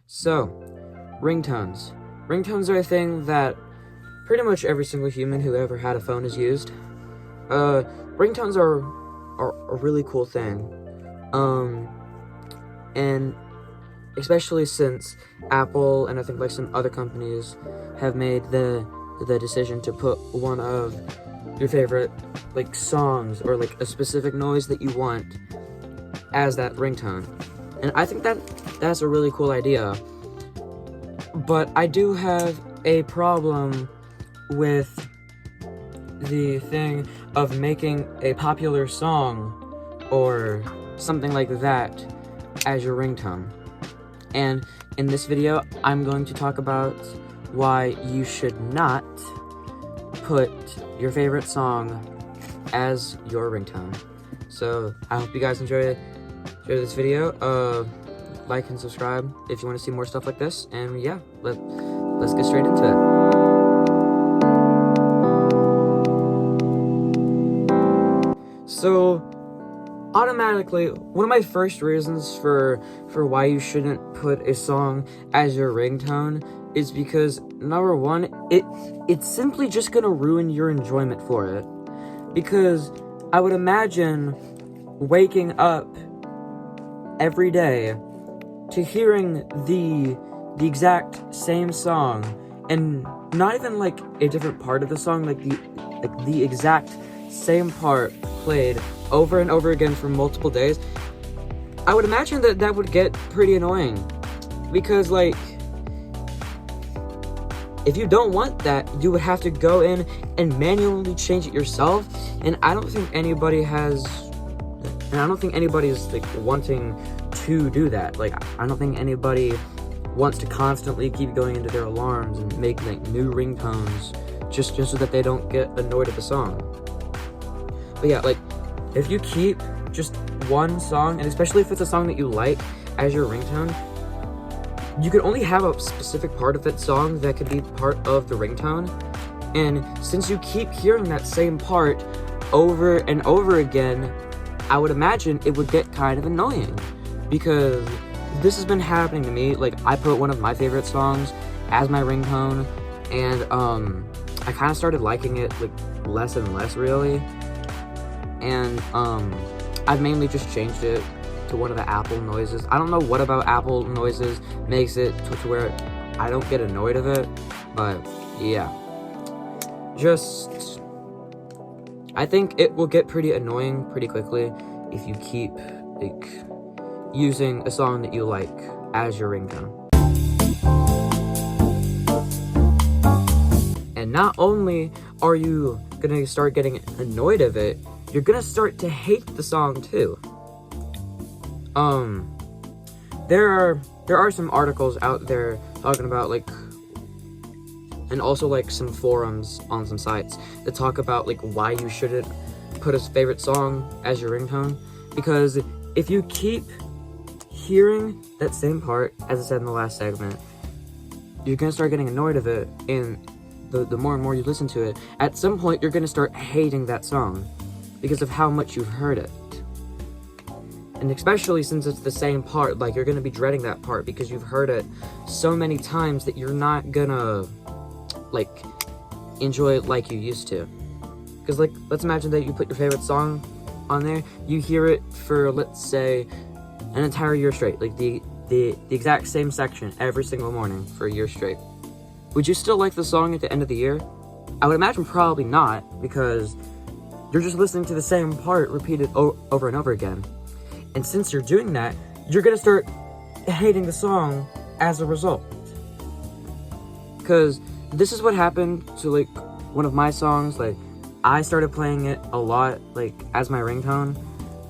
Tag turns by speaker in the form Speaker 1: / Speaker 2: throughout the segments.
Speaker 1: So, ringtones. Ringtones are a thing that pretty much every single human who ever had a phone has used. Ringtones are a really cool thing. And especially since Apple and I think like some other companies have made the decision to put one of your favorite like songs or like a specific noise that you want as that ringtone. And I think that's a really cool idea. But I do have a problem with the thing of making a popular song or something like that as your ringtone. And in this video, I'm going to talk about why you should not put your favorite song as your ringtone. So I hope you guys enjoy this video. Like and subscribe if you want to see more stuff like this. And yeah, let's get straight into it. So automatically, one of my first reasons for why you shouldn't put a song as your ringtone is because, number one, it's simply just gonna ruin your enjoyment for it. Because I would imagine waking up every day to hearing the exact same song, and not even like a different part of the song, like the exact same part played over and over again for multiple days. I would imagine that would get pretty annoying, because like, if you don't want that, you would have to go in and manually change it yourself, and I don't think anybody's like wanting to do that. Like, I don't think anybody wants to constantly keep going into their alarms and make like new ringtones just so that they don't get annoyed at the song. But yeah, like, if you keep just one song, and especially if it's a song that you like, as your ringtone, you can only have a specific part of that song that could be part of the ringtone. And since you keep hearing that same part over and over again, I would imagine it would get kind of annoying, because this has been happening to me. Like, I put one of my favorite songs as my ringtone, and I kind of started liking it like less and less, really. And I've mainly just changed it to one of the Apple noises. I don't know what about Apple noises makes it to where I don't get annoyed of it, but yeah. I think it will get pretty annoying pretty quickly if you keep like using a song that you like as your ringtone. And not only are you gonna start getting annoyed of it, you're gonna start to hate the song too. There are some articles out there talking about like, and also like some forums on some sites that talk about like why you shouldn't put a favorite song as your ringtone. Because if you keep hearing that same part, as I said in the last segment, you're gonna start getting annoyed of it, and the more and more you listen to it, at some point you're gonna start hating that song because of how much you've heard it. And especially since it's the same part, like, you're gonna be dreading that part because you've heard it so many times that you're not gonna like enjoy it like you used to. Because like, let's imagine that you put your favorite song on there, you hear it for, let's say, an entire year straight, like the exact same section every single morning for a year straight. Would you still like the song at the end of the year? I would imagine probably not, because you're just listening to the same part repeated over and over again. And since you're doing that, you're gonna start hating the song as a result. Because this is what happened to like one of my songs. Like, I started playing it a lot like as my ringtone,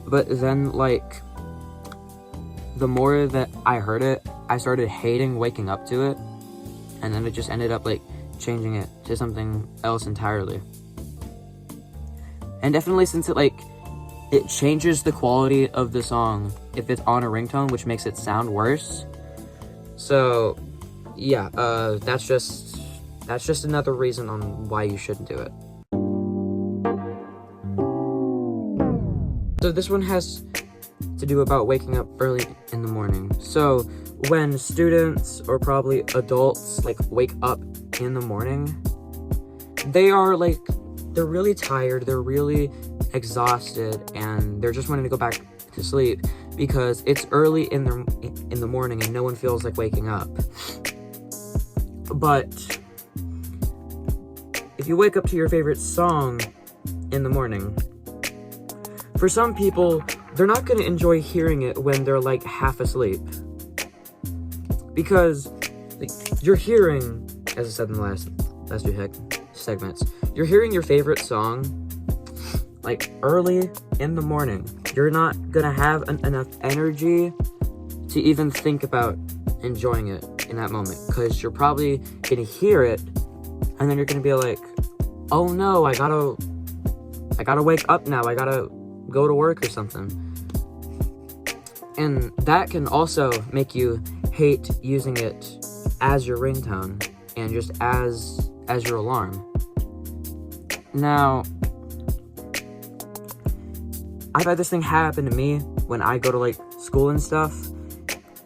Speaker 1: but then like the more that I heard it, I started hating waking up to it, and then it just ended up like changing it to something else entirely. And definitely, since it changes the quality of the song if it's on a ringtone, which makes it sound worse. So yeah, that's just another reason on why you shouldn't do it. So this one has to do about waking up early in the morning. So when students or probably adults like wake up in the morning, they're really tired, they're really exhausted, and they're just wanting to go back to sleep because it's early in the morning and no one feels like waking up. But if you wake up to your favorite song in the morning, for some people, they're not going to enjoy hearing it when they're like half asleep. Because like, you're hearing, as I said in the last two segments, you're hearing your favorite song like early in the morning. You're not going to have enough energy to even think about enjoying it in that moment. Because you're probably going to hear it and then you're going to be like, oh no, I gotta wake up now. I gotta go to work or something. And that can also make you hate using it as your ringtone and just as your alarm. Now, I've had this thing happen to me when I go to like school and stuff.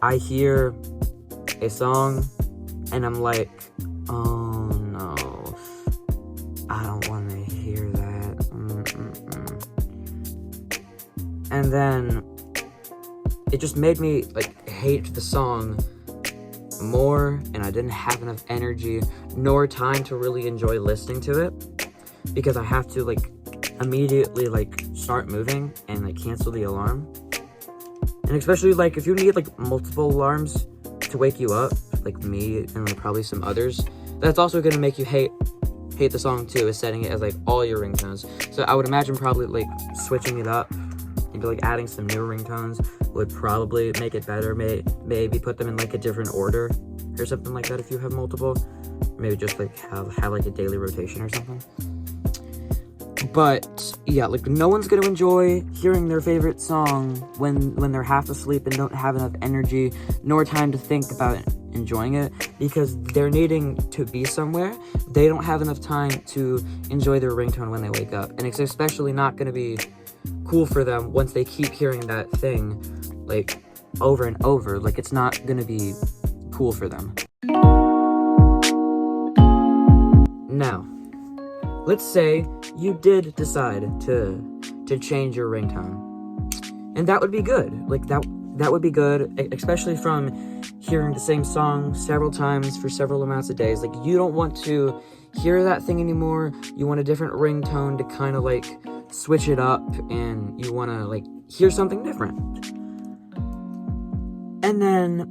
Speaker 1: I hear a song and I'm like, oh no, I don't want to hear that. And then it just made me like hate the song more, and I didn't have enough energy nor time to really enjoy listening to it because I have to like immediately like start moving and like cancel the alarm. And especially like if you need like multiple alarms to wake you up, like me and like probably some others, that's also gonna make you hate the song too, is setting it as like all your ringtones. So I would imagine probably like switching it up, maybe like adding some new ringtones would probably make it better. Maybe put them in like a different order or something like that if you have multiple. Maybe just like have like a daily rotation or something. But yeah, like no one's gonna enjoy hearing their favorite song when they're half asleep and don't have enough energy nor time to think about enjoying it because they're needing to be somewhere. They don't have enough time to enjoy their ringtone when they wake up, and it's especially not gonna be cool for them once they keep hearing that thing like over and over. Like it's not gonna be cool for them. Now, let's say you did decide to change your ringtone, and that would be good. Like that would be good, especially from hearing the same song several times for several amounts of days. Like you don't want to hear that thing anymore. You want a different ringtone to kind of like switch it up, and you want to like hear something different. And then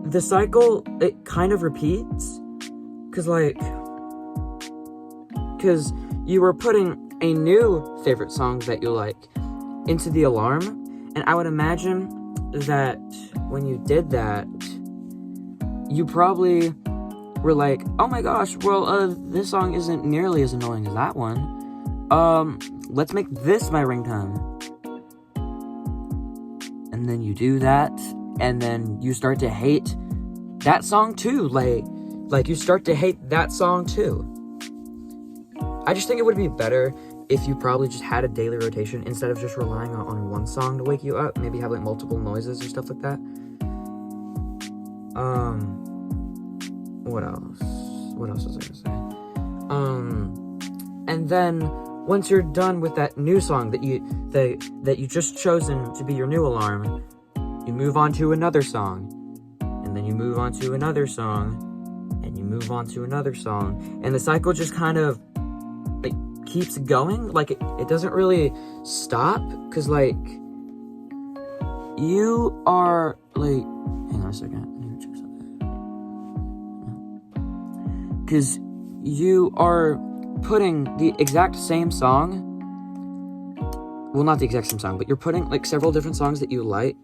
Speaker 1: the cycle, it kind of repeats because you were putting a new favorite song that you like into the alarm, and I would imagine that when you did that, you probably were like, oh my gosh, well, this song isn't nearly as annoying as that one. Let's make this my ringtone. And then you do that, and then you start to hate that song too. Like you start to hate that song too. I just think it would be better if you probably just had a daily rotation instead of just relying on one song to wake you up. Maybe have like multiple noises or stuff like that. What else was I gonna say? And then once you're done with that new song that you just chosen to be your new alarm, you move on to another song, and then you move on to another song, and you move on to another song, and the cycle just kind of like keeps going. Like it doesn't really stop, because like you are like, hang on a second, I need to check something. Because you are putting the exact same song, well, not the exact same song, but you're putting like several different songs that you like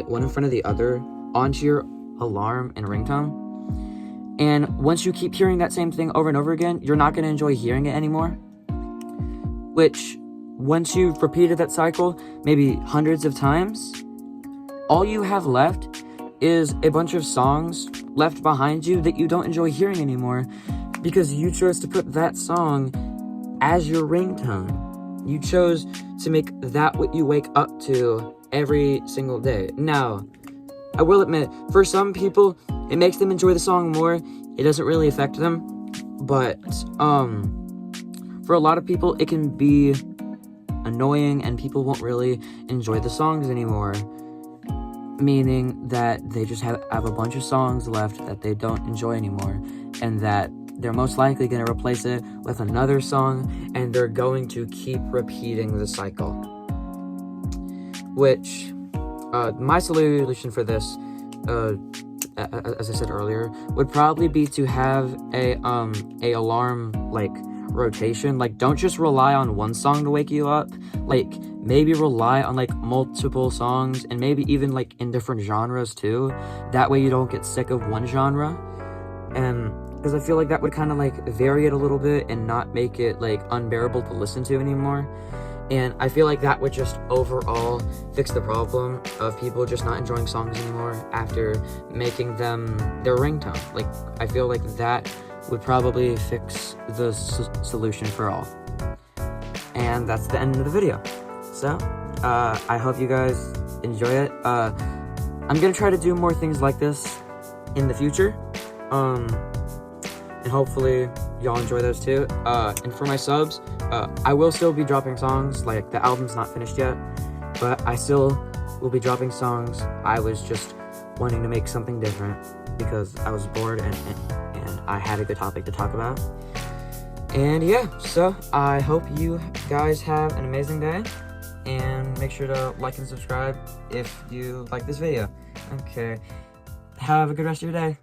Speaker 1: one in front of the other onto your alarm and ringtone. And once you keep hearing that same thing over and over again, you're not going to enjoy hearing it anymore. Which, once you've repeated that cycle maybe hundreds of times, all you have left is a bunch of songs left behind you that you don't enjoy hearing anymore because you chose to put that song as your ringtone. You chose to make that what you wake up to every single day. Now, I will admit, for some people, it makes them enjoy the song more. It doesn't really affect them. But, for a lot of people, it can be annoying and people won't really enjoy the songs anymore. Meaning that they just have a bunch of songs left that they don't enjoy anymore. And that they're most likely going to replace it with another song, and they're going to keep repeating the cycle. Which, my solution for this, as I said earlier, would probably be to have a alarm, like, rotation. Like, don't just rely on one song to wake you up. Like, maybe rely on, like, multiple songs, and maybe even, like, in different genres, too. That way you don't get sick of one genre. And because I feel like that would kind of, like, vary it a little bit and not make it, like, unbearable to listen to anymore. And I feel like that would just overall fix the problem of people just not enjoying songs anymore after making them their ringtone. Like, I feel like that would probably fix the solution for all. And that's the end of the video. So, I hope you guys enjoy it. I'm gonna try to do more things like this in the future. And hopefully y'all enjoy those too. And for my subs, I will still be dropping songs. Like, the album's not finished yet, but I still will be dropping songs. I was just wanting to make something different because I was bored and I had a good topic to talk about. And yeah, so I hope you guys have an amazing day, and make sure to like and subscribe if you like this video. Okay, have a good rest of your day.